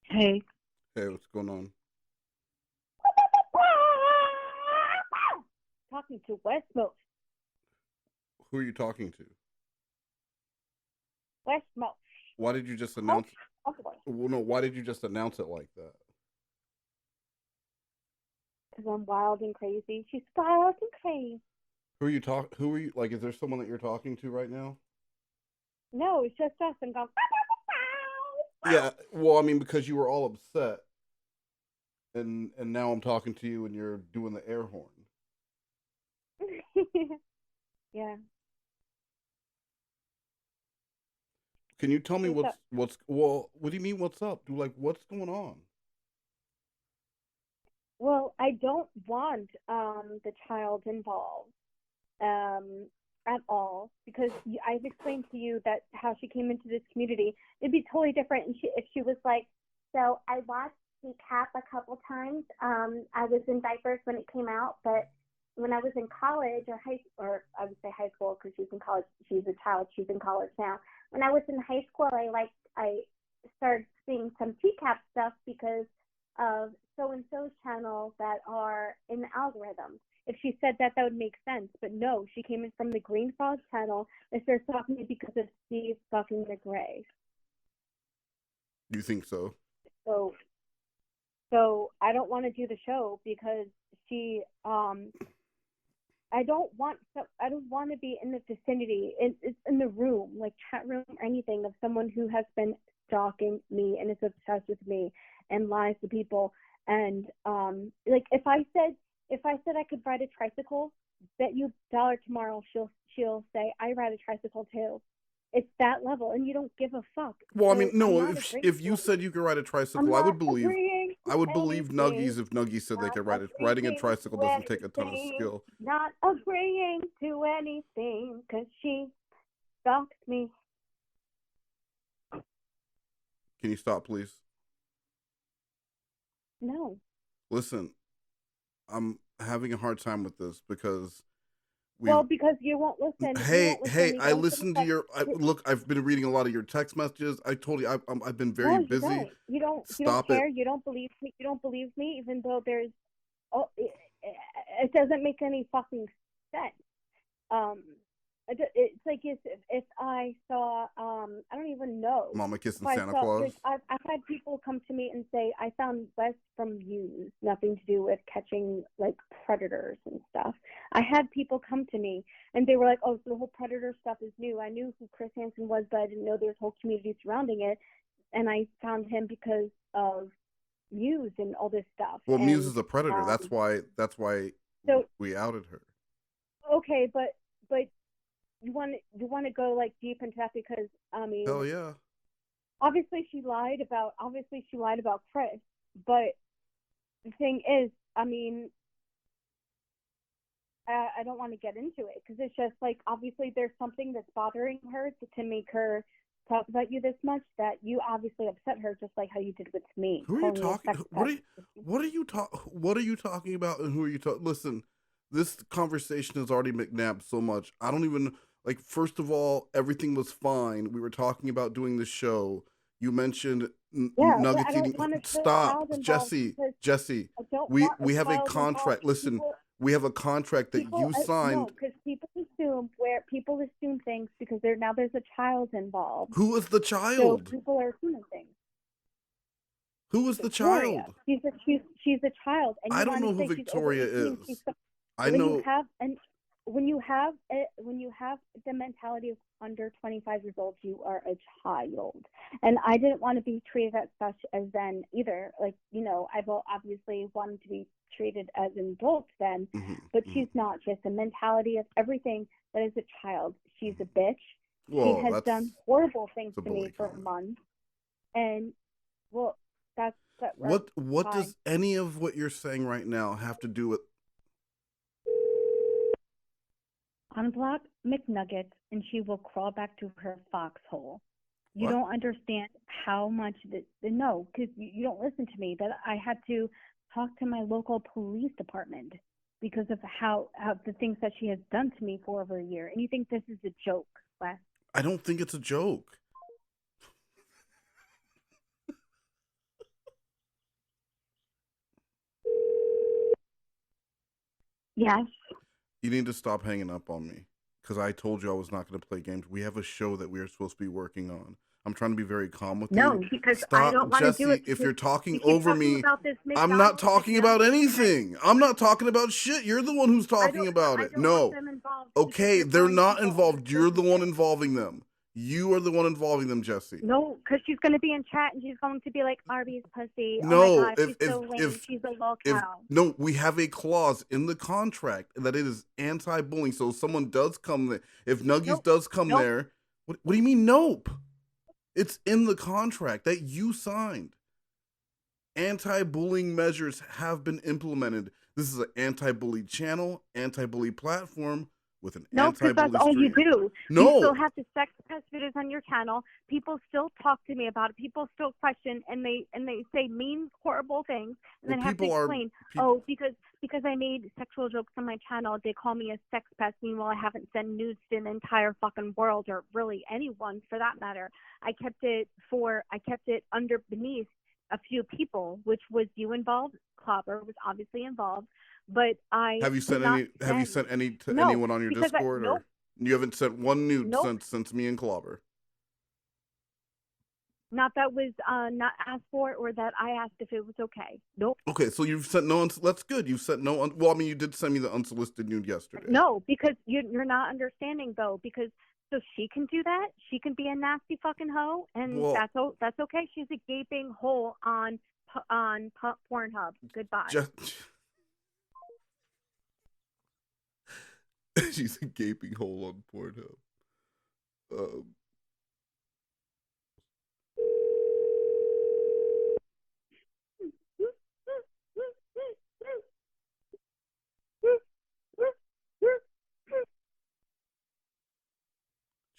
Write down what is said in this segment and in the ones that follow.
Hey. Hey, what's going on? Talking to Westmost. Who are you talking to? Westmost. Why did you just Coach announce? Humbler. Well, no, why did you just announce it like that? Because I'm wild and crazy. She's wild and crazy. Who are you like? Is there someone that you're talking to right now? No, it's just us and gone. Yeah, well, I mean, because you were all upset, and now I'm talking to you, and you're doing the air horn. Yeah. Can you tell me What's up? what's well? What do you mean? What's up? Do like what's going on? Well, I don't want the child involved um at all because I've explained to you that how she came into this community. It'd be totally different if she was like, so I watched the cap a couple times. I was in diapers when it came out, but when I was in college or I would say high school because she's in college, she's a child, she's in college now. When I was in high school, I started seeing some TCAP stuff because of so and so's channel that are in the algorithm. If she said that, that would make sense. But no, she came in from the Green Frog channel and started talking to me because of Steve fucking McRae. You think so? So so I don't want to do the show because she I don't want to be in the vicinity it's in the room, like chat room or anything, of someone who has been stalking me and is obsessed with me and lies to people. And like if I said I could ride a tricycle, bet you dollar tomorrow she'll say I ride a tricycle too. It's that level, and you don't give a fuck. Well, I mean, So I'm no. not If agreeing if to you said you could ride a I'm tricycle, I not would believe. agreeing to I would believe anything. Nuggies if Nuggies said they Not could ride it. Riding a agreeing tricycle to doesn't take a ton of anything. skill. Not agreeing to anything because she stalked me. Can you stop, please? No. Listen, I'm having a hard time with this because Well, we've because you won't listen. You hey won't listen. hey You I don't give a listened to fuck. your look. I've been reading a lot of your text messages. I told you I've been very No, you busy. don't. You don't. You don't Stop it. care. You don't believe me. You don't believe me, even though there's. Oh, it doesn't make any fucking sense. Um, it's like if I saw I don't even know Mama if kissing I Santa saw Claus. like I've had people come to me and say I found Wes from views, nothing to do with catching like predators and stuff. I had people come to me and they were like, oh, so the whole predator stuff is new. I knew who Chris Hansen was, but I didn't know there was a whole community surrounding it, and I found him because of views and all this stuff. Well, Muse And is a predator. um That's why so we outed her. okay, but you want to go like deep into that because I mean, Hell yeah. obviously she lied about Chris, but the thing is, I mean, I don't want to get into it because it's just like obviously there's something that's bothering her to make her talk about you this much, that you obviously upset her just like how you did with me, Who are you calling me a talking? sex pest. What are you talking about? And who are you talking? Listen, this conversation has already McNabbed so much. I don't even like. First of all, everything was fine. We were talking about doing the show. You mentioned Yeah, but I nuggets don't eating. want to put a Stop, child involved Jesse. because Jesse. I don't We want a we have a child involved. contract. Listen, we have a contract that People you no, signed. because people assume things because there's a child involved, Who is the so child? people are assuming things. Who is the Victoria, child? she's a child, and I you don't want to know who say she's over Victoria 18. is. I When you know. have and when you have the mentality of under 25 years old, you are a child, and I didn't want to be treated as such as then either. Like I've obviously wanted to be treated as an adult then, Mhm, but mhm, she's not. Just the mentality of everything that is a child. She's a mhm. bitch. She Well, has done horrible things that's a to me bully for comment. months, and well, that's What fine. does any of what you're saying right now have to do with? Unblock McNuggets and she will crawl back to her foxhole. You What? don't understand how much no, because you don't listen to me. That I had to talk to my local police department because of how the things that she has done to me for over a year. And you think this is a joke, Wes? I don't think it's a joke. Yes. You need to stop hanging up on me because I told you I was not going to play games. We have a show that we are supposed to be working on. I'm trying to be very calm with No, you. because I Stop, don't want to do Jesse. it If because you're talking you keep over talking me, about this I'm not McDonald's talking video, about and anything. I'm not talking about shit. You're the one who's talking about I it. don't want No. them involved because Okay, they're they're throwing not people under involved. the You're the one bus. involving them. You are the one involving them, Jesse. No, because she's going to be in chat and she's going to be like, Arby's pussy. Oh my No, God, she's so lame. She's a low if cow. no, we have a clause in the contract that it is anti-bullying. So if someone does come there, if Nuggies Nope. does come Nope. there, what do you mean nope? It's in the contract that you signed. Anti-bullying measures have been implemented. This is an anti-bully channel, anti-bully platform with an No, because that's anti-bully all you stream. do. No. You still have the sex pest videos on your channel. People still talk to me about it. People still question and they say mean, horrible things, and then have to explain. Oh, because I made sexual jokes on my channel, they call me a sex pest. Meanwhile, I haven't sent nudes to the entire fucking world, or really anyone for that matter. I kept it under beneath a few people, which was you involved. Clobber was obviously involved. But I have you sent any to anyone on your Discord? Nope. Or you haven't sent one nude Nope. since me and Clobber? Not that was not asked for, or that I asked if it was okay. Nope. Okay, so you've sent no. That's good. You've sent no. Well, I mean, you did send me the unsolicited nude yesterday. No, because you're not understanding though. Because so she can do that. She can be a nasty fucking hoe, and that's okay. She's a gaping hole on Pornhub. Goodbye. She's a gaping hole on Pornhub.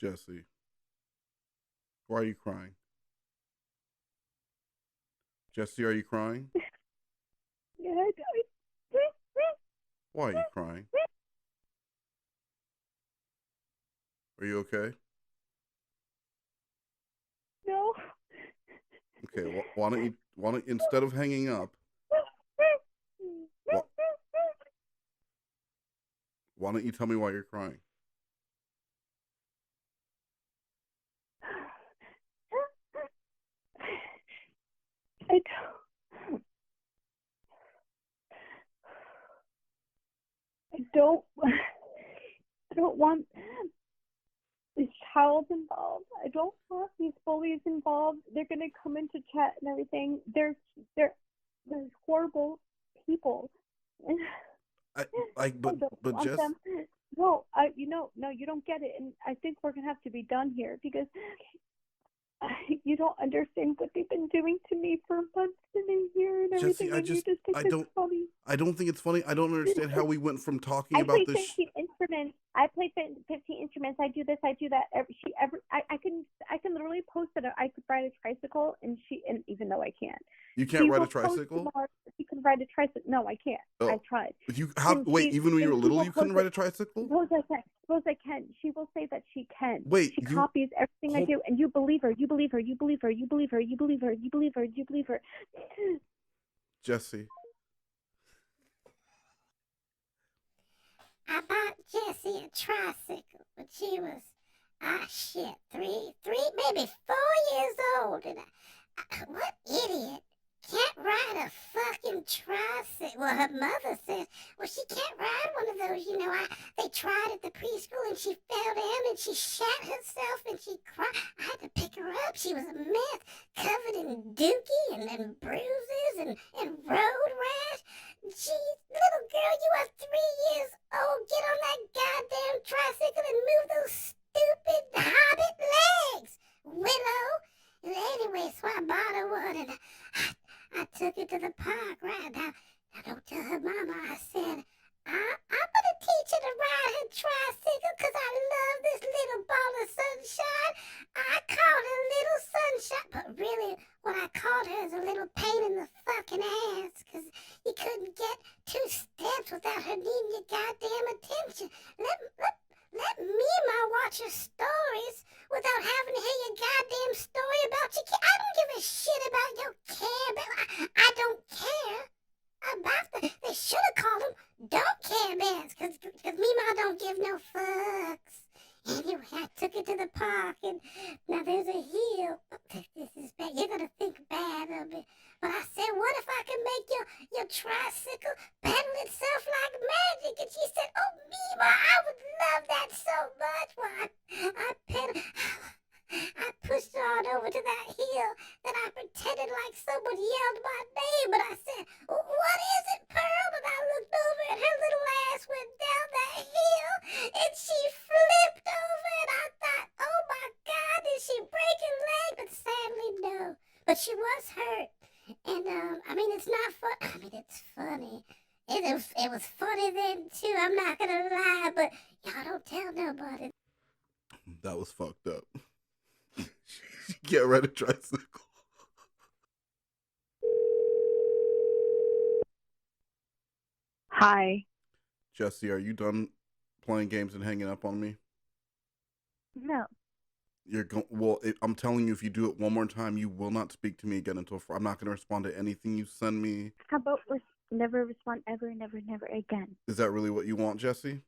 Jesse, why are you crying? Jesse, are you crying? Why are you crying? Are you okay? No. Okay, well, why don't you instead of hanging up, why don't you tell me why you're crying? I don't want this child involved. I don't want these bullies involved. They're gonna come into chat and everything. They're horrible people. But Jess. No, you don't get it, and I think we're gonna have to be done here because you don't understand what they've been doing to me for months and a year and everything. Jesse, and you just think it's funny. I don't think it's funny. I don't understand how we went from talking about this. I play 15 instruments. I do this. I do that. I can literally post that I could ride a tricycle, and even though I can't. You can't ride a tricycle? You can ride a tricycle. No, I can't. Oh. I tried. Even when you were little, you couldn't ride a tricycle? Suppose I can. She will say that she can. Wait, she copies everything I do, and you believe her. You believe her. You believe her. You believe her. You believe her. You believe her. You believe her. Jesse. I bought Jessie a tricycle when she was, 3, maybe 4 years old. And what idiot can't ride a fucking tricycle? Well, her mother says, well, she can't ride one of those. They tried at the preschool and she fell down and she shat herself and she cried. I had to pick her up. She was a mess, covered in dookie and bruises and road rash. Gee, little girl, you are 3 years old. Get on that goddamn tricycle and move those stupid hobbit legs, Willow. And anyway, so I bought her one and I took her to the park, right? Now don't tell her mama I said, I'm going to teach her to ride her tricycle because I love this little ball of sunshine. I called her Little Sunshine, but really what I called her is a little pain in the fucking ass because you couldn't get 2 steps without her needing your goddamn attention. Let Mima watch your stories without having to hear your goddamn story about your I don't give a shit about your Care Bear. I don't care about they should have called him Don't Care Bear like someone yelled my name, and I said, "What is it, Pearl?" And I looked over, and her little ass went down that hill, and she flipped over, and I thought, "Oh my God, did she break her leg?" But sadly, no. But she was hurt, and I mean, it's not fun. I mean, it's funny. It was funny then too. I'm not gonna lie, but y'all don't tell nobody. That was fucked up. Get rid of tricycle. Hi. Jesse, are you done playing games and hanging up on me? No. I'm telling you, if you do it one more time, you will not speak to me again until I'm not going to respond to anything you send me. How about never respond ever, never, never again? Is that really what you want, Jesse?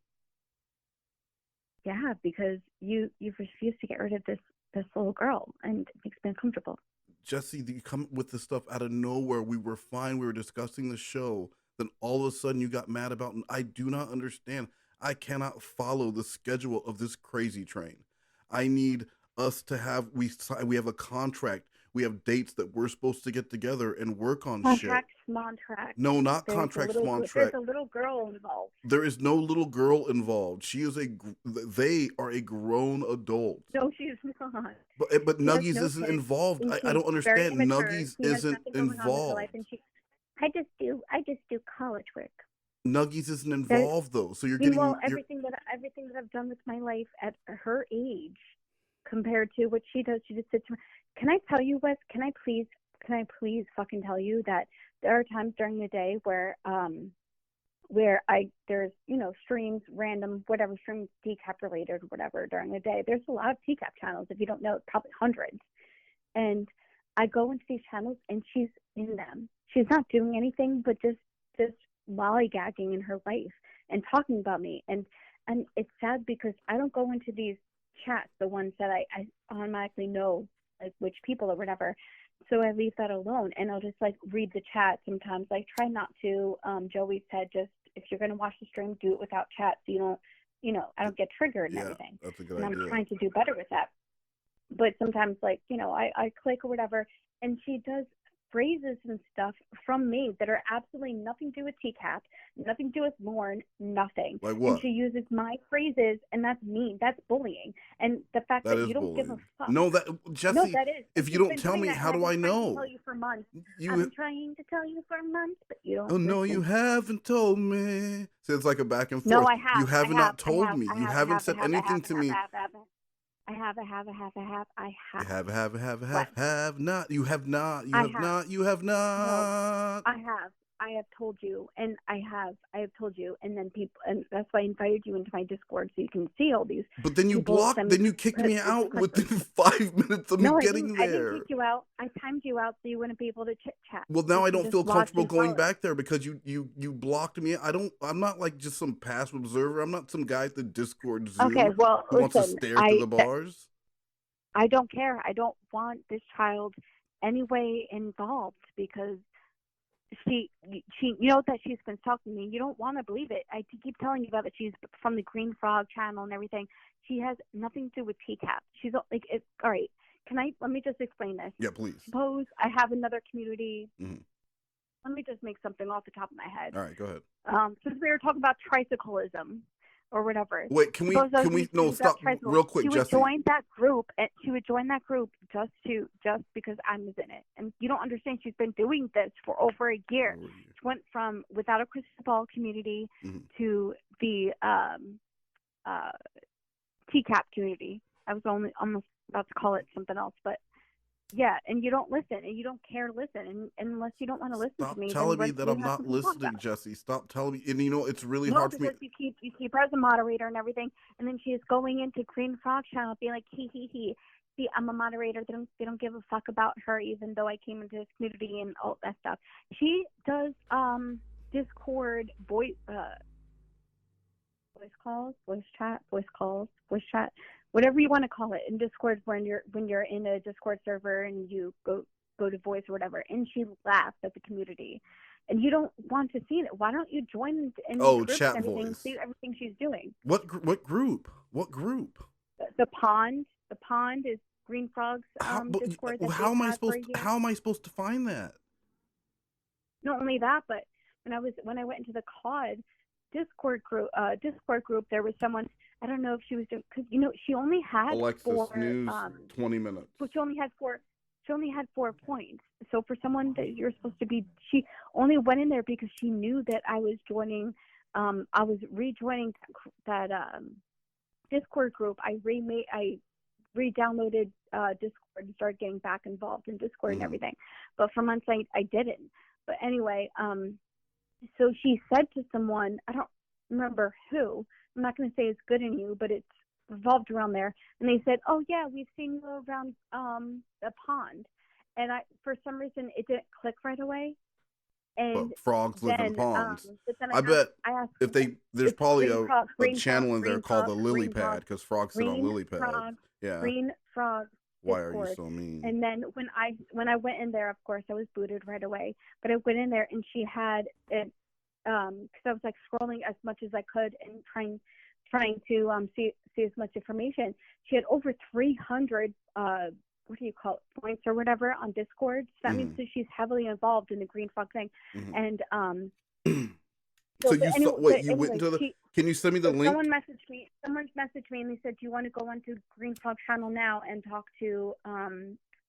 Yeah, because you've refused to get rid of this little girl, and it makes me uncomfortable. Jesse, you come with this stuff out of nowhere. We were fine. We were discussing the show. Then all of a sudden you got mad about, and I do not understand. I cannot follow the schedule of this crazy train. I need us to have, we have a contract. We have dates that we're supposed to get together and work on Contract, shit. Smontract. No, not contract, Smontract. There's a little girl involved. There is no little girl involved. They are a grown adult. No, she's not. But She Nuggies no isn't kids, involved. and I don't she's very understand. immature. Nuggies She has isn't nothing going on with her involved. life, and I just do college work. Nuggies isn't involved though. So you're getting everything that I've done with my life at her age compared to what she does. She just sits. Can I tell you, Wes? Can I please fucking tell you that there are times during the day where there's streams, random whatever streams, TCAP related or whatever during the day. There's a lot of TCAP channels. If you don't know, probably hundreds. And I go into these channels and she's in them. She's not doing anything but just lollygagging in her life and talking about me. And it's sad because I don't go into these chats, the ones that I automatically know, like which people or whatever. So I leave that alone, and I'll just like read the chat sometimes. I try not to. Joey said, just if you're gonna watch the stream, do it without chat, so you don't, I don't get triggered and everything. That's a good and idea. I'm trying to do better with that. But sometimes, like I click or whatever, and she does phrases and stuff from me that are absolutely nothing to do with TCAP, nothing to do with Lauren, nothing. Like what? And she uses my phrases, and that's mean. That's bullying. And the fact that you don't give a fuck. No, Jesse. No, that is. If you don't tell me, how do I know? I've been trying to tell you for months. I've been trying to tell you for months, but you don't. Oh no, you haven't told me. So it's like a back and forth. No, I have. You have not told me. You haven't said anything to me. I have not. You have not. You have not. You have not. No, I have. I have told you, and I have told you, and then people, and that's why I invited you into my Discord so you can see all these. But then you blocked. Then you kicked me out within 5 minutes of me getting there. I didn't kick you out. I timed you out so you wouldn't be able to chit chat. Well, now I don't feel comfortable going back there because you blocked me. I'm not like just some passive observer. I'm not some guy at the Discord Zoom who wants to stare through the bars. I don't care. I don't want this child anyway involved because she that she's been stalking me. You don't want to believe it. I keep telling you about that. She's from the Green Frog channel and everything. She has nothing to do with TCAP. She's like, all right. Let me just explain this. Yeah, please. Suppose I have another community. Mm-hmm. Let me just make something off the top of my head. All right, go ahead. Since we were talking about tricyclism or whatever. Wait, can we no, stop real quick, Jesse. She would join that group just because I was in it. And you don't understand, she's been doing this for over a year. She went from without a crystal ball community to the TCAP community. I was almost about to call it something else, but yeah, and you don't listen, and you don't care to listen, and unless you don't want to listen to me. Stop telling me that I'm not listening, Jesse. Stop telling me, and it's really hard for me. You keep her as a moderator and everything, and then she is going into Green Frog channel being like, he. See, I'm a moderator. They don't give a fuck about her, even though I came into this community and all that stuff. She does Discord voice chat, whatever you want to call it in Discord when you're in a Discord server and you go to voice or whatever, and she laughs at the community, and you don't want to see it. Why don't you join in chat and everything, voice. see everything she's doing? What group? What group? The pond is Green Frogs But Discord that how they've am I had for a supposed year. how am I supposed to find that? Not only that, but when I went into the COD Discord group, there was someone. I don't know if she was doing, because she only had Alexa, snooze 20 minutes. but she only had 4 points. So for someone that you're supposed to be, she only went in there because she knew that I was joining. I was rejoining that Discord group. I re-downloaded Discord and started getting back involved in Discord and everything. But for months I didn't. But anyway, so she said to someone, I don't remember who, I'm not going to say it's good in you, but it's revolved around there. And they said, oh yeah, we've seen you around the pond. And for some reason it didn't click right away. And but frogs live in ponds. But then I bet I asked if there's probably a channel in there called the Lily Green Pad, because frogs sit on lily pads. Frog, Yeah. Green Frog Why Discord. are you so mean? And then when I went in there, of course I was booted right away. But I went in there and she had it, because I was like scrolling as much as I could and trying to see as much information. She had over 300 what do you call it, points or whatever on Discord. So that means that she's heavily involved in the Green Frog thing. And so you went into the. Can you send me the link? Someone messaged me and they said, do you want to go onto Green Frog channel now and talk to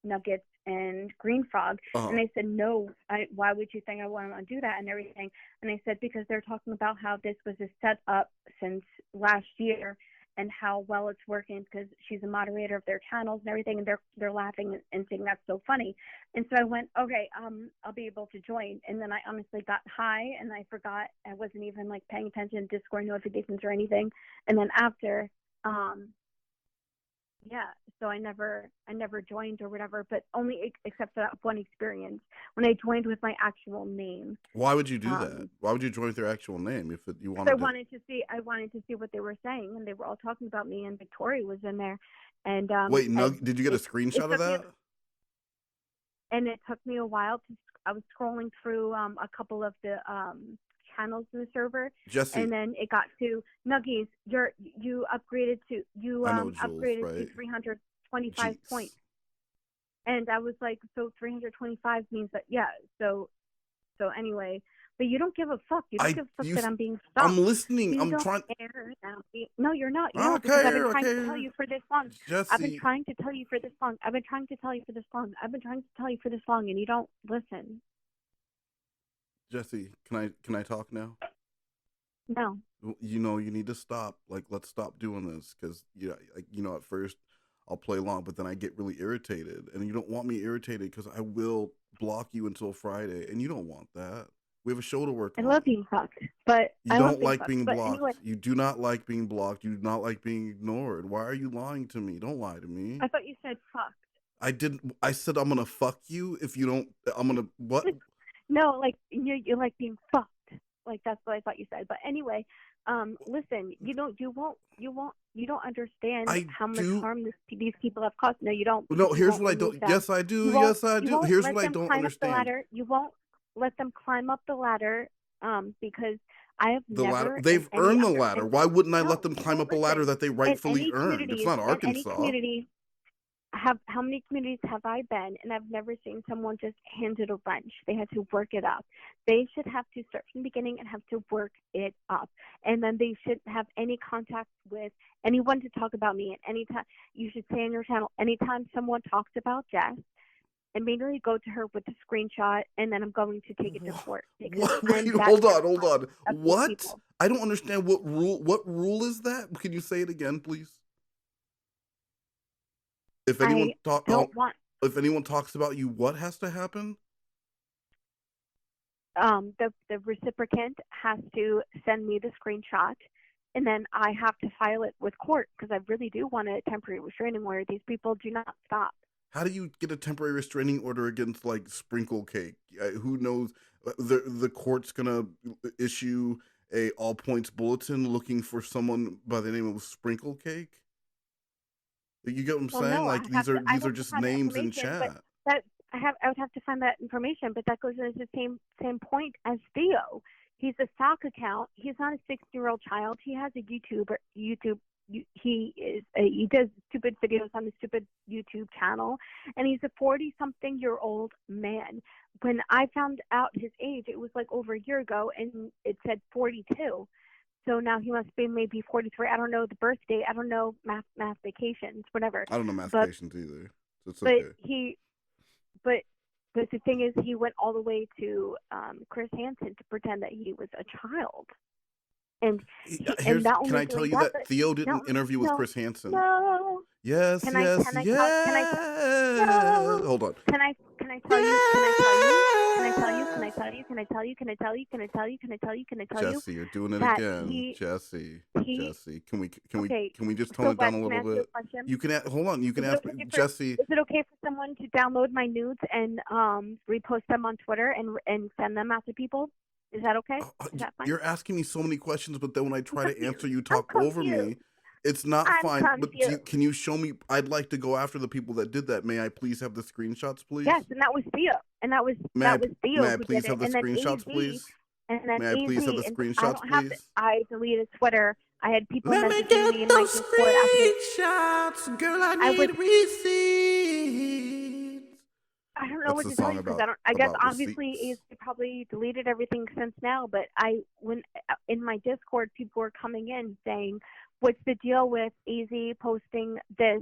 Nuggets and Green Frog? And they said, no, why would you think I want to do that and everything? And they said, because they're talking about how this was a set up since last year and how well it's working, because she's a moderator of their channels and everything, and they're laughing and saying that's so funny. And so I went, okay, I'll be able to join. And then I honestly got high and I forgot. I wasn't even like paying attention to Discord notifications or anything. And then after, so I never joined or whatever, but only except for that one experience when I joined with my actual name. Why would you do that? Why would you join with your actual name you wanted? I wanted to see what they were saying, and they were all talking about me, and Victoria was in there. And wait, did you get a screenshot of that? And it took me a while I was scrolling through a couple of the channels in the server, Jesse, and then it got to Nuggies. You upgraded to to 325 points, and I was like, so 325 means that So anyway, but you don't give a fuck. You don't give a fuck that I'm being stalked. I'm listening. I'm trying. No, you're not. Okay, because I've been trying to tell you for this long. Jesse. I've been trying to tell you for this long. I've been trying to tell you for this long, and you don't listen. Jesse, can I talk now? No. You need to stop. Like, let's stop doing this, because at first I'll play along, but then I get really irritated, and you don't want me irritated because I will block you until Friday, and you don't want that. We have a show to work on. I love being blocked, but you don't like being blocked. Anyway. You do not like being blocked. You do not like being ignored. Why are you lying to me? Don't lie to me. I thought you said fucked. I didn't. I said I'm gonna fuck you if you don't. I'm gonna what? No, like you like being fucked. Like that's what I thought you said. But anyway, listen, you don't understand how much harm these people have caused. No, you don't. No, here's what I don't. Yes, I do. Yes, I do. Here's what I don't understand. You won't let them climb up the ladder, because I have the never. Ladder. They've earned the ladder. Why wouldn't I let them climb up a ladder that they rightfully earned? It's not Arkansas. How many communities have I been, and I've never seen someone just handed a wrench. They had to work it up. They should have to start from the beginning and have to work it up. And then they shouldn't have any contact with anyone to talk about me at any time. You should say on your channel, anytime someone talks about Jess, immediately go to her with a screenshot, and then I'm going to take it to court. Wait, hold on. What? I don't understand what rule is that? Can you say it again, please? If anyone talks about you, what has to happen? The reciprocant has to send me the screenshot, and then I have to file it with court, because I really do want a temporary restraining order. These people do not stop. How do you get a temporary restraining order against like Sprinkle Cake? Who knows? The court's gonna issue a all points bulletin looking for someone by the name of Sprinkle Cake. You get what I'm saying? No, these are just names in chat. I would have to find that information, but that goes into the same point as Theo. He's a stock account. He's not a 6-year-old child. He has a YouTube he does stupid videos on the stupid YouTube channel, and he's a 40-something-year-old man. When I found out his age, it was like over a year ago, and it said 42. So now he must be maybe 43. I don't know the birth date. I don't know mastications, whatever. I don't know But mastications either. So it's but okay. but the thing is, he went all the way to Chris Hansen to pretend that he was a child. And Here's, not can only I tell doing you that, that Theo but didn't interview with Chris Hansen? No. Yes, Can yes, I yes. no. Hold on. Can I tell you? Can I tell you? Can I tell you? Can I tell you? Can I tell you? Can I tell you? Can I tell you? Can I tell you? Can I tell you? Jesse, you're doing it that again. Jesse, can okay, we just tone so it down a can I little ask you bit? a question? You can hold on. You can ask me, Jesse. Is it okay for someone to download my nudes and repost them on Twitter and send them out to people? Is that okay? Is that fine? You're asking me so many questions, but then when I try to answer, you talk I'm over me. It's not I'm fine. But confused. can you show me? I'd like to go after the people that did that. May I please have the screenshots, please? Yes, and that was Theo. And that was Theo May I who please did have the it. And screenshots, then please? And then May I please have the screenshots, please? I deleted Twitter. I had people Let me messaging me get in my those Discord screenshots, girl. I need receipts. I don't know That's what the to tell song you because about. I guess about obviously receipts. he probably deleted everything since now. But when in my Discord, people were coming in saying, "What's the deal with Easy posting this?"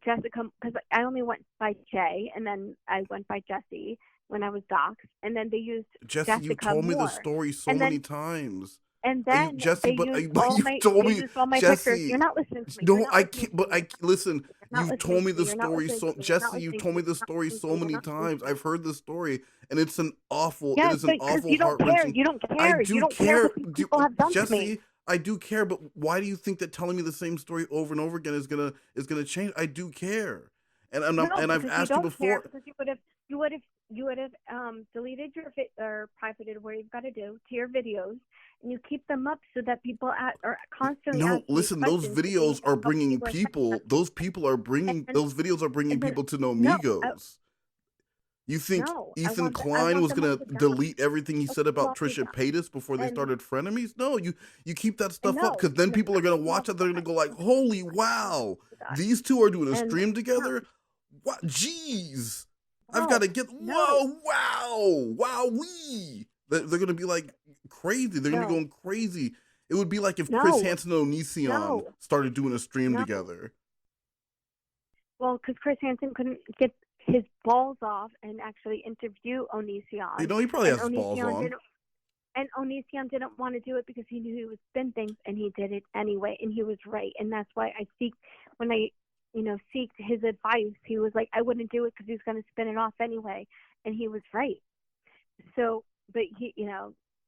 Jessica, because I only went by Jay, and then I went by Jesse when I was doxxed, and then they used Jesse, Jessica you told me the more. story so And then many times. and then Jesse, they but used but all you my told they me, used all my pictures. Jesse. You're not listening to me. You're No, not I listening can't. to But me. listen. You're not You listening told me to the You're not story listening so. to me. You're not Jesse, you listening told to me the story You're so not many listening times. to me. I've heard the story, and it's an awful. It Yes, is an because awful, you don't care. heart-wrenching. You don't I care. You do don't care care. what these people have done to me. Jesse, I do care. But why do you think that telling me the same story over and over again is gonna change? I do care, and No, I've because you asked you don't care. before. Because you would have deleted your or privated where you've got to do to your videos, and you keep them up so that people are constantly No, asking you listen. Those questions. videos are How bringing people are saying people. them. Those people are bringing. And Those videos are bringing then people to no, Nomigos. You think no, Ethan I Klein want was them all gonna to die. delete everything he I want said them about all to Trisha die. Paytas before they And started frenemies? No, you keep that stuff up no, because then no, people are I gonna want them all watch to it. They're gonna die. go like, "Holy wow, To die. these two are doing a And stream together! What? Jeez, I've got no, to get no, whoa, wow, wee." They're gonna be like crazy. They're gonna be no, going crazy. It would be like if Chris no, Hansen and Onision no, started doing a stream no. together. Well, because Chris Hansen couldn't get his balls off and actually interview You Onision, know, he probably and has his balls on. Onision didn't want to do it because he knew he would spin things, and he did it anyway, and he was right, and that's why when I seeked his advice, he was like, I wouldn't do it because he's going to spin it off anyway, and he was right. So, but he,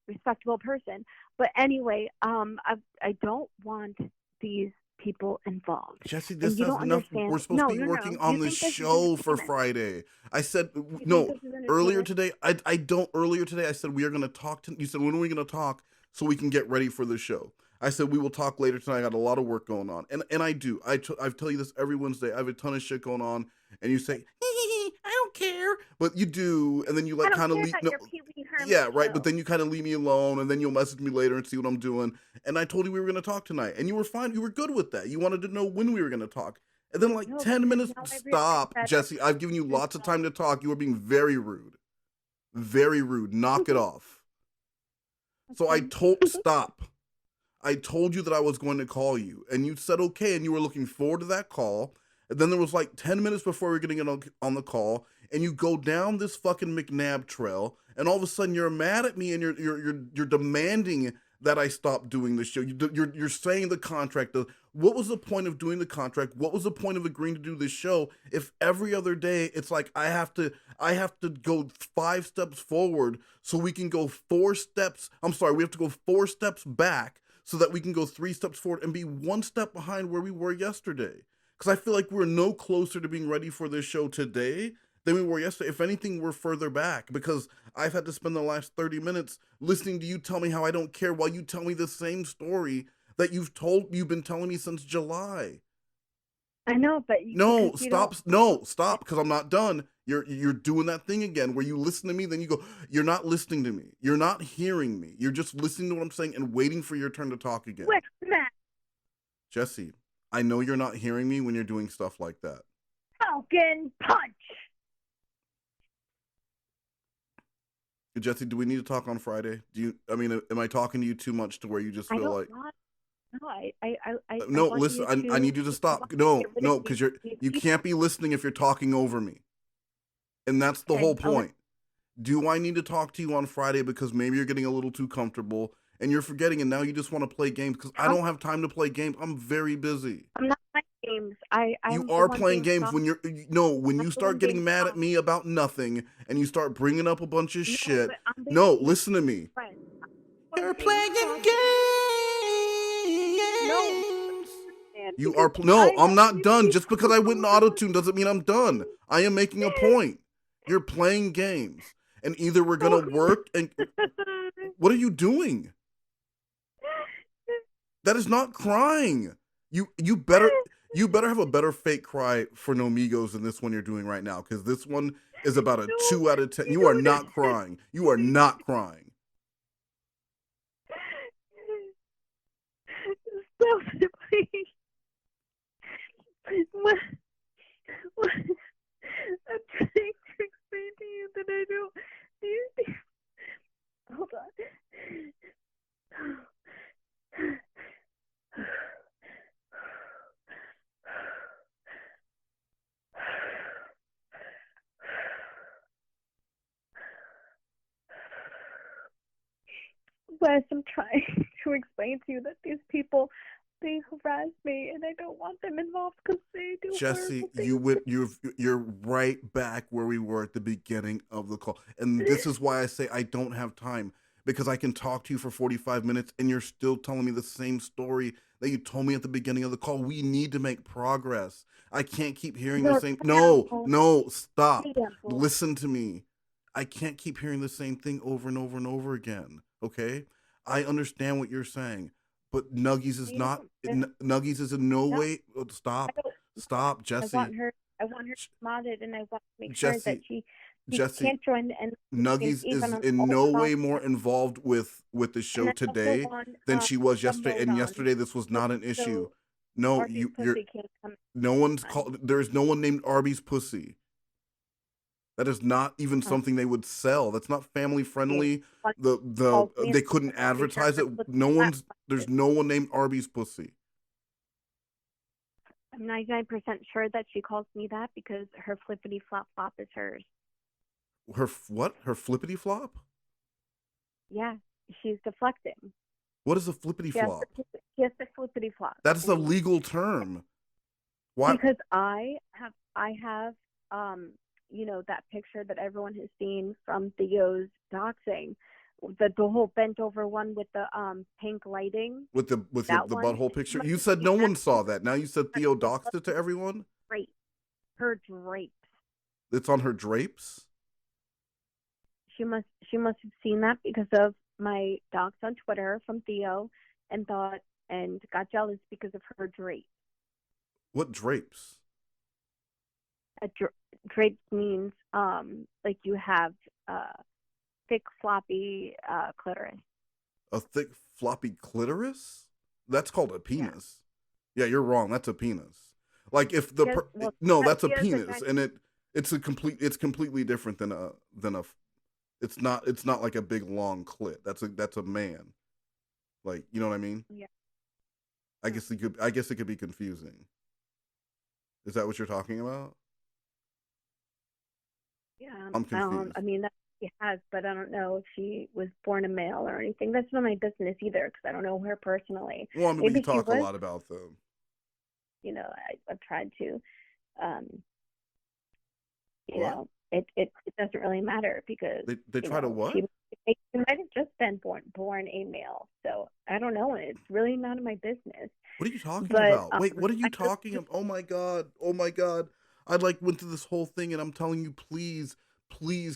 respectable person. But anyway, I don't want these people involved. Jesse, And this you has don't enough. understand. We're supposed to be No. working You on the think this is show for entertainment? Friday. I said You think no. this is Earlier entertainment? today, I don't. Earlier today, I said we are going to talk. You said when are we going to talk so we can get ready for the show? I said we will talk later tonight. I got a lot of work going on, and I do. I tell you this every Wednesday. I have a ton of shit going on, and you say I don't care, but you do, and then you I like don't kind of care leave. about No, your Pee Wee Herman yeah, right. But show. then you kind of leave me alone, and then you'll message me later and see what I'm doing. And I told you we were going to talk tonight, and you were fine. You were good with that. You wanted to know when we were going to talk. And then, like No, 10 because minutes, now I realize stop, that Jesse. I've given you lots of time to talk. You were being very rude. Very rude. Knock it off. So I stop. I told you that I was going to call you, and you said okay, and you were looking forward to that call. And then there was like 10 minutes before we were getting on the call, and you go down this fucking McNabb trail, and all of a sudden you're mad at me, and you're demanding that I stop doing the show. You're saying the contract. What was the point of doing the contract? What was the point of agreeing to do this show if every other day it's like I have to go 5 steps forward so we can go 4 steps. I'm sorry, we have to go 4 steps back so that we can go 3 steps forward and be 1 step behind where we were yesterday. Because I feel like we're no closer to being ready for this show today than we were yesterday. If anything, we're further back because I've had to spend the last 30 minutes listening to you tell me how I don't care while you tell me the same story that you've been telling me since July. I know, but no, stop, because I'm not done. You're doing that thing again where you listen to me, then you go, you're not listening to me. You're not hearing me. You're just listening to what I'm saying and waiting for your turn to talk again. Where's Matt? Jesse, I know you're not hearing me when you're doing stuff like that. Falcon punch. Jesse, do we need to talk on Friday? Am I talking to you too much to where you just feel like? No, I No, want listen. you to. I need you to I stop. want you to No, get rid of no, because you these can't be listening if you're talking over me, and that's the Okay, whole I'll let- point. Do I need to talk to you on Friday because maybe you're getting a little too comfortable and you're forgetting, and now you just want to play games? Because I don't have time to play games. I'm very busy. I'm not playing games. You I'm the are one playing being games soft. when when I'm you the one start being getting mad at soft. me about nothing and you start bringing up a bunch of No, shit. but I'm being No, listen to me. friend. You're I'm being playing soft. games. No, man, You because are no, I I'm want not you to done. be Just because I went in auto tune doesn't mean I'm done. I am making a point. You're playing games, and either we're gonna work and what are you doing? That is not crying. You better have a better fake cry for Nomigos than this one you're doing right now, because this one is about a No, 2 out of 10. you You are don't. not crying. You are not crying. Stop it, please. What, what, I'm trying to explain to you that I don't. You, hold on. Wes, I'm trying to explain to you that these people, they harass me, and I don't want them involved because they do Jesse, horrible things. you're right back where we were at the beginning of the call. And this is why I say I don't have time, because I can talk to you for 45 minutes and you're still telling me the same story that you told me at the beginning of the call. We need to make progress. I can't keep hearing the You're same. terrible. No, stop. Terrible. Listen to me. I can't keep hearing the same thing over and over and over again. Okay? I understand what you're saying, but Nuggies is You not. don't. Nuggies is in no No, way. I Stop, don't. stop, I Jesse. want her. I want her modded, and I want to make sure that Jesse, she Jesse, can't join and Nuggies even is on in all no way more podcasts. involved with the And show I also today want than she was the yesterday. And Modon, yesterday, this was so not an issue. so No, Arby's you're pussy can't come no one's on. called. There's no one named Arby's pussy. That is not even Huh. something they would sell. That's not family friendly. Calls me They and couldn't I'll be sure advertise her it. pussy There's flat. no one named Arby's pussy. I'm 99% sure that she calls me that because her flippity flop flop is hers. What? Her flippity flop? Yeah, she's deflecting. What is a flippity flop? She has the flippity flop. That's a legal term. Why? Because I have that picture that everyone has seen from Theo's doxing, the whole bent over one with the pink lighting. With the one. butthole picture? You said no one saw that. Now you said Theo doxed it to everyone? Drape. Her drapes. It's on her drapes? She must have seen that because of my docs on Twitter from Theo and got jealous because of her drape. What drapes? Drapes means like you have thick floppy clitoris. A thick floppy clitoris? That's called a penis. Yeah, you're wrong. That's a penis. Like if no, that's a penis, and it's completely different than a. It's not like a big long clit. That's a man. Like, you know what I mean? Yeah. I guess it could be confusing. Is that what you're talking about? Yeah. I'm confused. I mean, that she has, but I don't know if she was born a male or anything. That's not my business either, because I don't know her personally. Well, I mean, we talk a lot about them. You know, I've tried to. You What? know, it doesn't really matter because they try to what? She might have just been born a male, so I don't know. It's really none of my business. What are you talking about? Wait, what are you talking about? Oh my god! I went through this whole thing, and I'm telling you, please,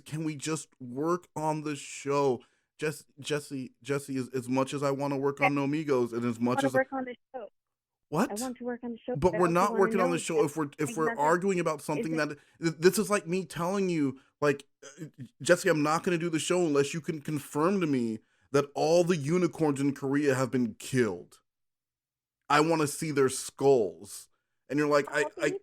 can we just work on the show? Jesse, as much as I want to work on Nomigos, and as much as work on the show. What? I want to work on the show, but we're not working on the show if we're arguing about something that this is like me telling you, like, Jesse, I'm not going to do the show unless you can confirm to me that all the unicorns in Korea have been killed. I want to see their skulls. And you're like,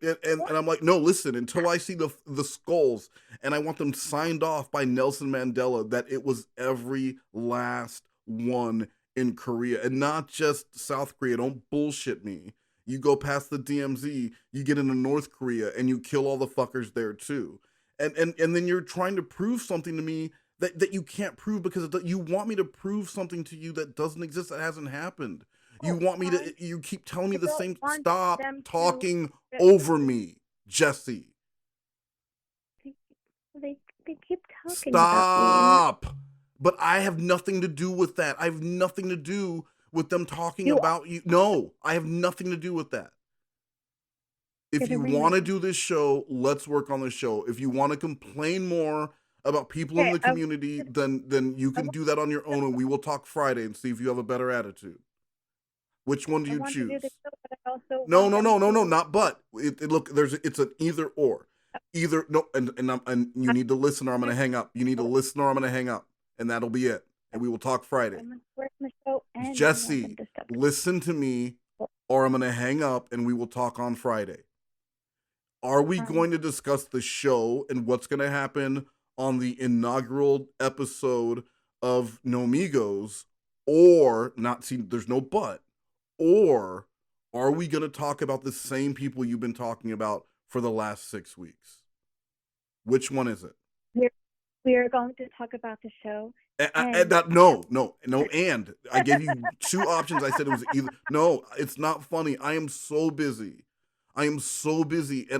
and I'm like, no, listen, until I see the skulls, and I want them signed off by Nelson Mandela that it was every last one in Korea and not just South Korea. Don't bullshit me. You go past the DMZ, you get into North Korea, and you kill all the fuckers there too. And then you're trying to prove something to me that you can't prove because you want me to prove something to you that doesn't exist, that hasn't happened. You want me to, you keep telling me the same, stop talking over me, Jesse. They keep talking about me. But I have nothing to do with that. I have nothing to do with them talking about you. No, I have nothing to do with that. If you want to do this show, let's work on the show. If you want to complain more about people in the community, then you can do that on your own, and we will talk Friday and see if you have a better attitude. Which one do you choose? No, not but. Look, it's an either or. Either no, and you need to listen or I'm gonna hang up. You need to listen or I'm gonna hang up, and that'll be it. And we will talk Friday. Jesse, listen to me, or I'm gonna hang up, and we will talk on Friday. Are we going to discuss the show and what's gonna happen on the inaugural episode of Nomigos, or not? See, there's no but. Or are we going to talk about the same people you've been talking about for the last 6 weeks? Which one is it? We are going to talk about the show. No. And I gave you 2 options. I said it was either. No, it's not funny. I am so busy. And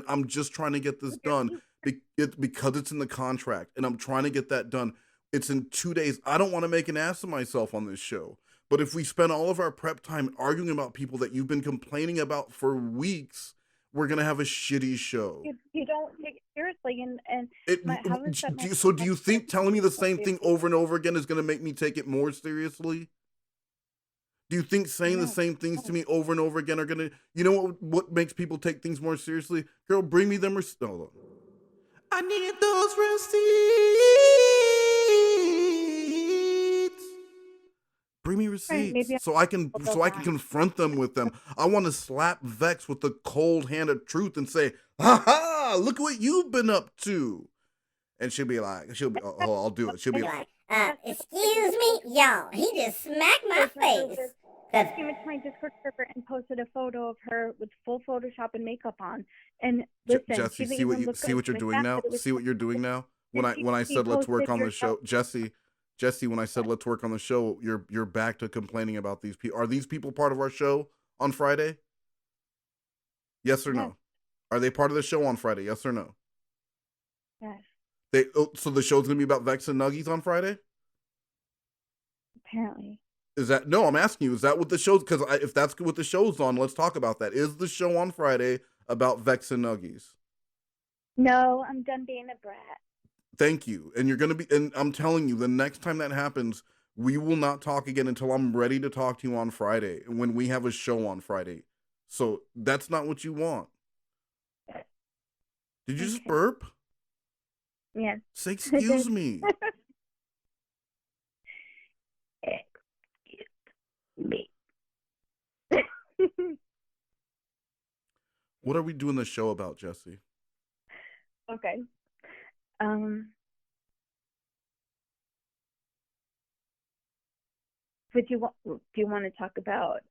I'm just trying to get this done because it's in the contract, and I'm trying to get that done. It's in 2 days. I don't want to make an ass of myself on this show. But if we spend all of our prep time arguing about people that you've been complaining about for weeks, we're going to have a shitty show. You don't take it seriously. Do you think telling me the same thing over and over again is going to make me take it more seriously? Do you think saying the same things to me over and over again are going to, you know what makes people take things more seriously? Girl, bring me them receipts. No. I need those receipts. Bring me receipts so I can confront them with them. I want to slap Vex with the cold hand of truth and say, "Ha ha! Look what you've been up to." And she'll be, oh, I'll do it. She'll be like, excuse me, y'all. He just smacked my face. Came into my Discord server and posted a photo of her with full Photoshop and makeup on. And listen, Jesse, see what you're doing now. See what you're doing now. When I said let's work on the show, Jesse, when I said let's work on the show, you're back to complaining about these people. Are these people part of our show on Friday? Yes or no? Are they part of the show on Friday? Yes or no? Yes. So the show's gonna be about Vex and Nuggies on Friday? Apparently. No, I'm asking you, is that what the show's, because if that's what the show's on, let's talk about that. Is the show on Friday about Vex and Nuggies? No, I'm done being a brat. Thank you. And you're going to be, and I'm telling you, the next time that happens, we will not talk again until I'm ready to talk to you on Friday, when we have a show on Friday. So that's not what you want. Did you just burp? Yes. Say excuse me. Me. What are we doing the show about, Jesse? Okay. But do you want to talk about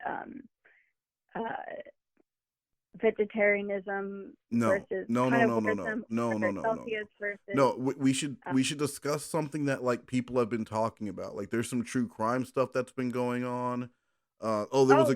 vegetarianism versus carnivorism? No, we should discuss something that like people have been talking about. Like there's some true crime stuff that's been going on. There was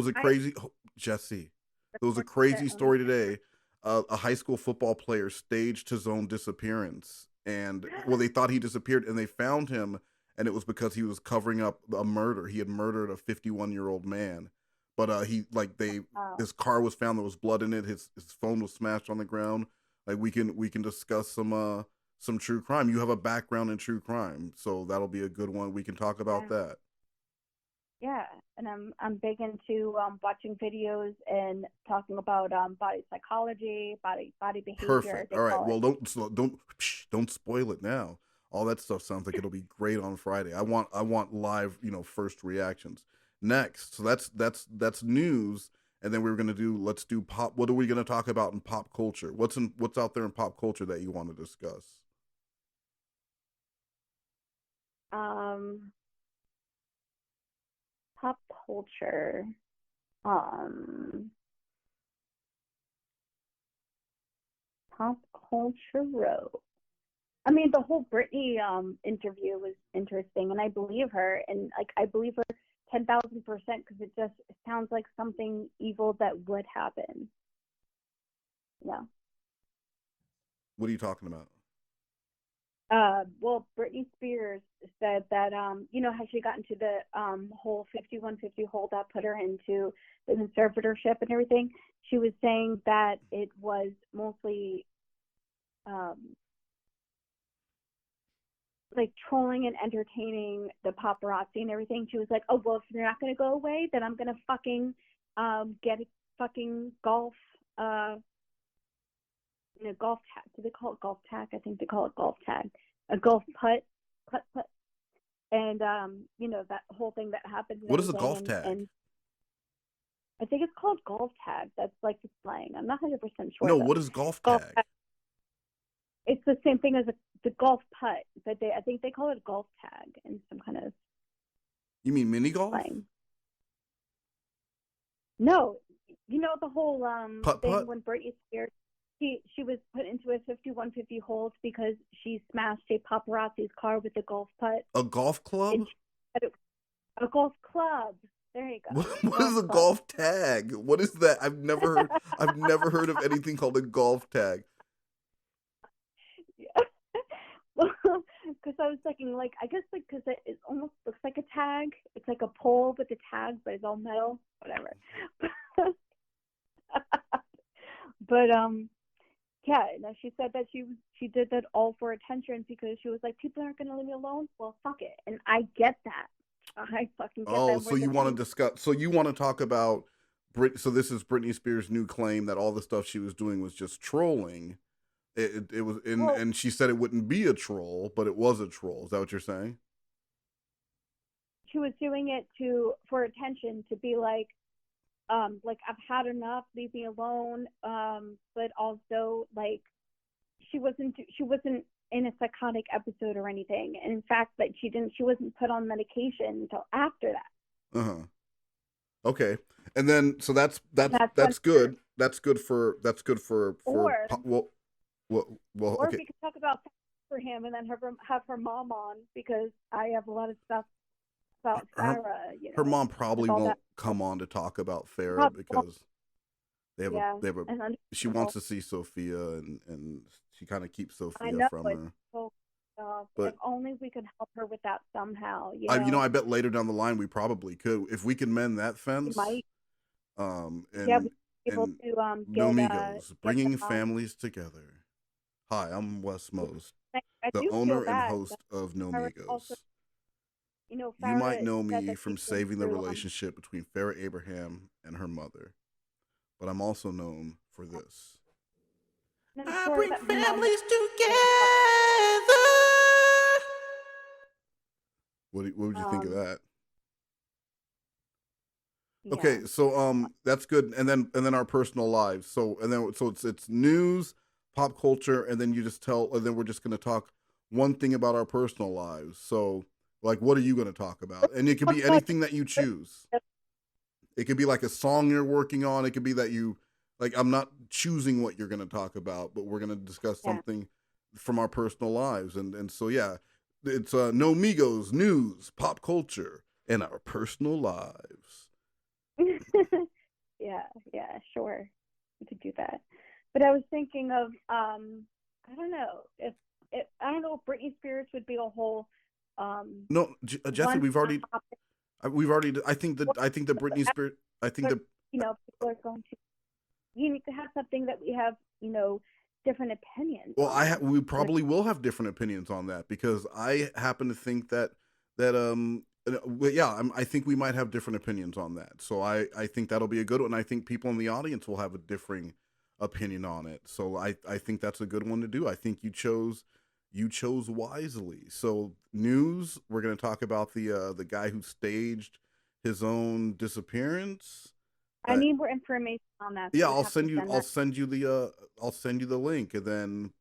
a crazy Jesse. There was a crazy story today. A high school football player staged his own disappearance, and they thought he disappeared, and they found him, and it was because he was covering up a murder. He had murdered a 51-year-old man, but his car was found. There was blood in it. His phone was smashed on the ground. Like we can discuss some true crime. You have a background in true crime, so that'll be a good one. We can talk about that. Yeah, and I'm big into watching videos and talking about body psychology, body behavior. Perfect. All right. Well, don't spoil it now. All that stuff sounds like it'll be great on Friday. I want live, first reactions. next. So that's news, and then we were gonna do let's do pop. What are we gonna talk about in pop culture? What's out there in pop culture that you want to discuss? Um, Pop culture. Um, Pop culture row. I mean, the whole Britney interview was interesting, and I believe her, and like I believe her 10,000% because it just sounds like something evil that would happen. Yeah. What are you talking about? Well, Britney Spears said that you know how she got into the whole 5150 hold that put her into the conservatorship and everything. She was saying that it was mostly um like trolling and entertaining the paparazzi and everything. She was like, "Oh well, if they're not gonna go away, then I'm gonna fucking get a fucking golf golf tag. Do they call it golf tag? I think they call it golf tag. A golf putt, and that whole thing that happened and What is a everything, golf tag? and I think it's called golf tag. That's like the slang. I'm not 100% sure No, though. what is golf Golf tag? tag. It's the same thing as the golf putt, but I think they call it golf tag in some kind of You mean mini golf? slang. No, you know the whole Putt thing putt? when Britney Spears she was put into a 5150 hold because she smashed a paparazzi's car with a golf putt, A golf and club? she said it was a golf club. There you What, go, what golf is a club. golf tag? What is that? I've never heard of anything called a golf tag. Yeah. Well, because I was thinking, like, I guess, like, because it almost looks like a tag. It's like a pole with a tag, but it's all metal. Whatever. But yeah. No, she said that she did that all for attention because she was like, people aren't gonna leave me alone. Well, fuck it, and I get that. I fucking get Oh, that so more you than want to anything. discuss? So you want to talk about Brit? So this is Britney Spears' new claim that all the stuff she was doing was just trolling. It was, Well, and she said it wouldn't be a troll, but it was a troll. Is that what you're saying? she was doing it for attention to be like I've had enough, leave me alone. But also like she wasn't in a psychotic episode or anything. And in fact, that she wasn't put on medication until after that. Uh huh. Okay, and then so And that's when that's good. That's good for or well or okay. we could talk about for him and then have her mom on because I have a lot of stuff about Her Sarah, her mom with probably all won't that. come on to talk about Farrah Probably, because yeah, they have a and she understandable. wants to see Sophia and she kind of keeps I Sophia know from it's her. so tough. If But only we could help her with that somehow, I bet later down the line we probably could if we can mend that We fence. might, yeah, we And be able and to Nomigos get them bringing on. families together. Hi, I'm Wes Most, I the do feel owner and bad that host of Farrah also, Nomigos. You might Farrah know said me that from she's been saving the through relationship between Farrah Abraham and her mother, but I'm also known for this. and I'm I sure bring that her mom families was together. What would you think of um that? yeah. Okay, so that's good. And then our personal lives. So it's news, pop culture, and then you just tell and then we're just gonna talk one thing about our personal lives. So like what are you gonna talk about? And it could be anything that you choose. It could be like a song you're working on. It could be that you like I'm not choosing what you're gonna talk about, but we're gonna discuss Yeah. something from our personal lives. And so yeah, it's No Migos, news, pop culture, and our personal lives. Yeah, yeah, sure. We could do that. But I was thinking of I don't know if I don't know if Britney Spears would be a whole No, Jesse, one topic. we've already. Or, I think the Britney Spears. I think but the people are going to you need to have something that we have, different opinions well, on. we probably will have different opinions on that because I happen to think that yeah, I think we might have different opinions on that. So I think that'll be a good one. I think people in the audience will have a differing opinion on it. So I think that's a good one to do. I think you chose wisely. So news, we're going to talk about the guy who staged his own disappearance. I need more information on that. So Yeah, you have to send I'll that. send you the link, and then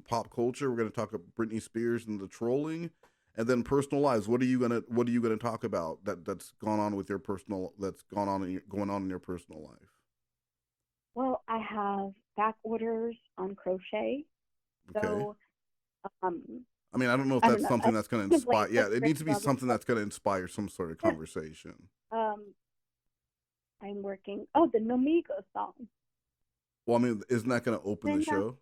pop culture. We're gonna talk about Britney Spears and the trolling, and then personal lives. What are you gonna talk about that's gone on with your personal that's gone on going on in your personal life? Well, I have back orders on crochet. Okay. So, um, I mean, I don't know if I don't that's know. something that's gonna I have inspire. Yeah, it needs to be blah, something that's gonna inspire some sort of blah. conversation. I'm working. Oh, the Nomigos song. Well, I mean, isn't that gonna open the Then show?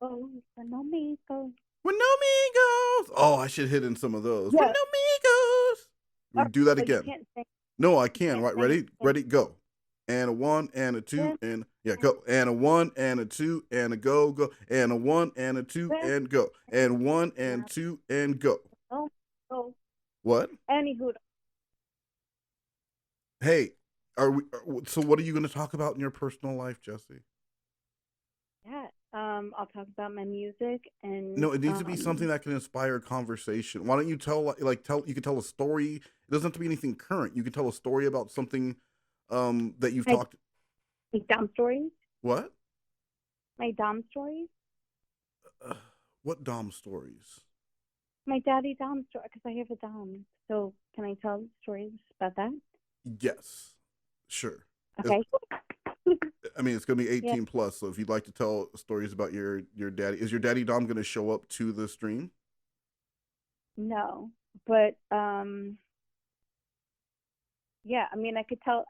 oh, the Nomigos. We're Nomigos. Oh, I should hit in some of those. We're Yeah. Nomigos. We do that But you again. can't sing. No, I You can. can't Right, sing. ready, go. And a one and a two and yeah, go. And a one and a two and a go, go. And a one and a two and go. And one and two and go. Oh, oh. What? Anywho, Hey, so what are you going to talk about in your personal life, Jesse? yeah. I'll talk about my music and No, it needs to be something that can inspire conversation. Why don't you tell you can tell a story. It doesn't have to be anything current. You can tell a story about something that you've talked. my Dom stories. What? My Dom stories. What Dom stories? My daddy Dom story, because I have a Dom. So can I tell stories about that? Yes, sure. Okay. I mean, it's going to be 18 Yeah. plus. So if you'd like to tell stories about your daddy, is your daddy Dom going to show up to the stream? No, but yeah. I mean, I could tell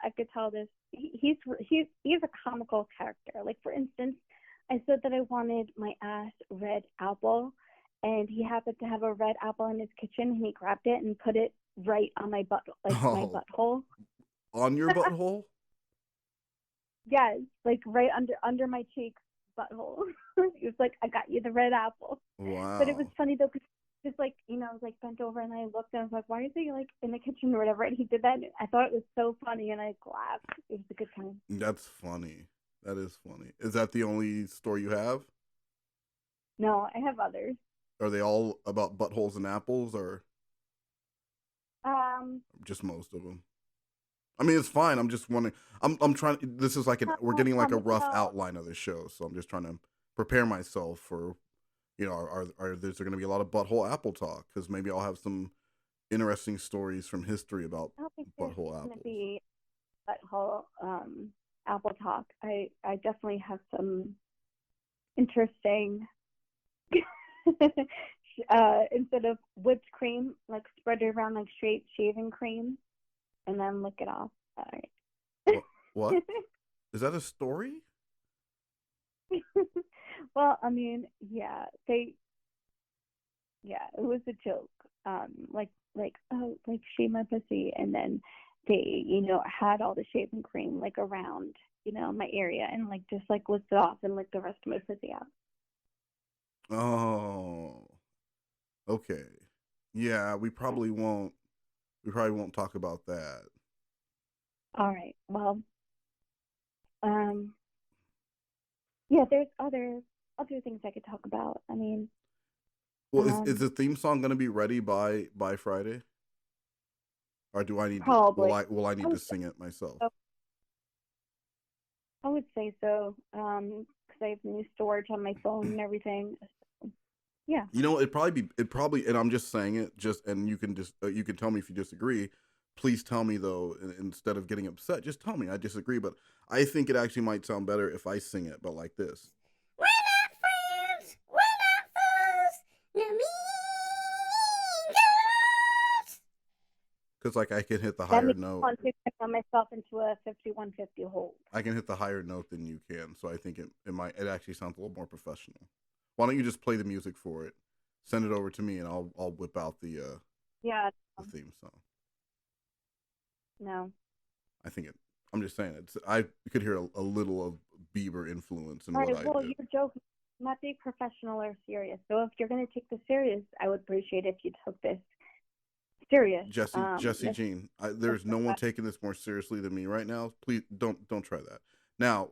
this. He's a comical character. Like, for instance, I said that I wanted my ass red apple, and he happened to have a red apple in his kitchen, and he grabbed it and put it right on my butt, like my butthole. On your butthole? Yes, like right under my cheek butthole. He was like, "I got you the red apple." Wow. But it was funny though, because just like, I was like bent over and I looked and I was like, "Why is he like in the kitchen or whatever?" And he did that. And I thought it was so funny, and I laughed. It was a good time. That's funny. That is funny. Is that the only story you have? No, I have others. Are they all about buttholes and apples, or just most of them? I mean, it's fine. I'm just wondering. I'm trying. This is like we're getting like a rough outline of the show, so I'm just trying to prepare myself for, there's going to be a lot of butthole apple talk, because maybe I'll have some interesting stories from history about butthole apples. Going to be butthole apple talk. I definitely have some interesting. Instead of whipped cream, like spread it around like straight shaving cream, and then lick it off. All right. What? Is that a story? Well, I mean, it was a joke. Like shave my pussy, and then they, had all the shaving cream like around, my area, and like just like licked it off and licked the rest of my pussy out. Oh, okay. Yeah, we probably won't talk about that. All right. Well, yeah, there's other things I could talk about. I mean, well, is the theme song going to be ready by Friday, or do I need probably will I need to sing it myself? I would say so, because I have new storage on my phone and everything. Yeah. It probably, and I'm just saying it, and you can tell me if you disagree. Please tell me though, instead of getting upset, just tell me I disagree. But I think it actually might sound better if I sing it, but like this. We're not friends. We're not foes. Nomigos. Because like I can hit the higher note. I put myself into a 5150 hold. I can hit the higher note than you can, so I think it actually sounds a little more professional. Why don't you just play the music for it, send it over to me, and I'll whip out the theme song. No. I'm just saying I could hear a little of Bieber influence in what I do. Well, you're joking. Not being professional or serious. So if you're going to take this serious, I would appreciate if you took this serious. Jesse Jean, there's no one taking this more seriously than me right now. Please don't try that. Now,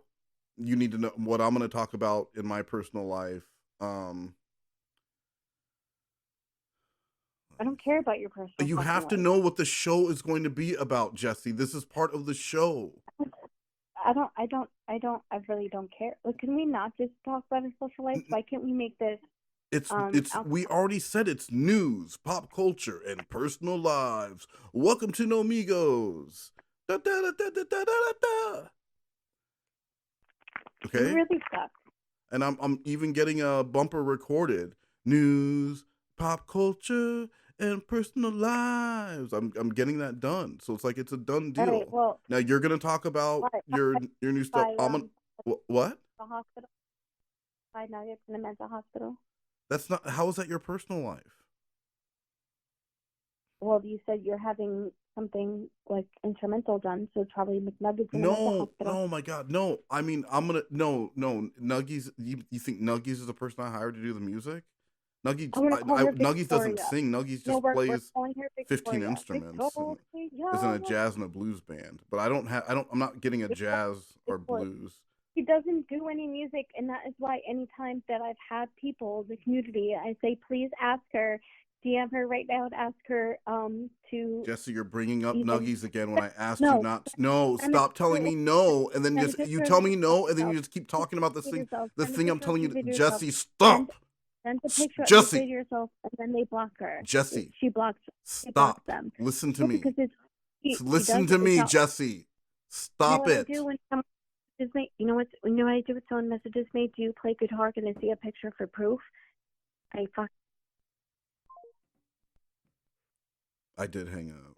you need to know what I'm going to talk about in my personal life. I don't care about your personal. You have to life. know what the show is going to be about, Jesse. This is part of the show. I really don't care. Like, can we not just talk about our social life? Why can't we make this? It's alcohol? we already said it's news, pop culture, and personal lives. Welcome to Nomigos. Da, da, da, da, da, da, da, da. Okay? You really suck. And I'm even getting a bumper recorded. News, pop culture, and personal lives. I'm getting that done. So it's like it's a done deal. All right, well, Now you're gonna talk about your new stuff. What? The hospital. 5 nuggets in a mental hospital. That's not. How is that your personal life? Well, you said you're having something like instrumental done, so it's probably McNuggets in a mental hospital. No, my God, no. I mean, no. Nuggies. You think Nuggies is the person I hired to do the music? Nuggies. Nuggies doesn't sing. Nuggies just plays 15 instruments. And is in a jazz and a blues band. But I'm not getting a jazz or blues. He doesn't do any music, and that is why anytime that I've had people in the community, I say, please ask her, DM her right now and ask her to... Jesse, you're bringing up Nuggies again when I asked you not to. No, stop telling me no, and then you tell me no, and then you just keep talking about this thing. The thing I'm telling you, Jesse, stop! Send the picture of Jesse! yourself, and then they block her. Jesse, she blocks them. Listen to me. Listen to me, Jesse. Stop it. You know what I do when someone messages me? Do you play guitar? Can I see a picture for proof? I did hang up.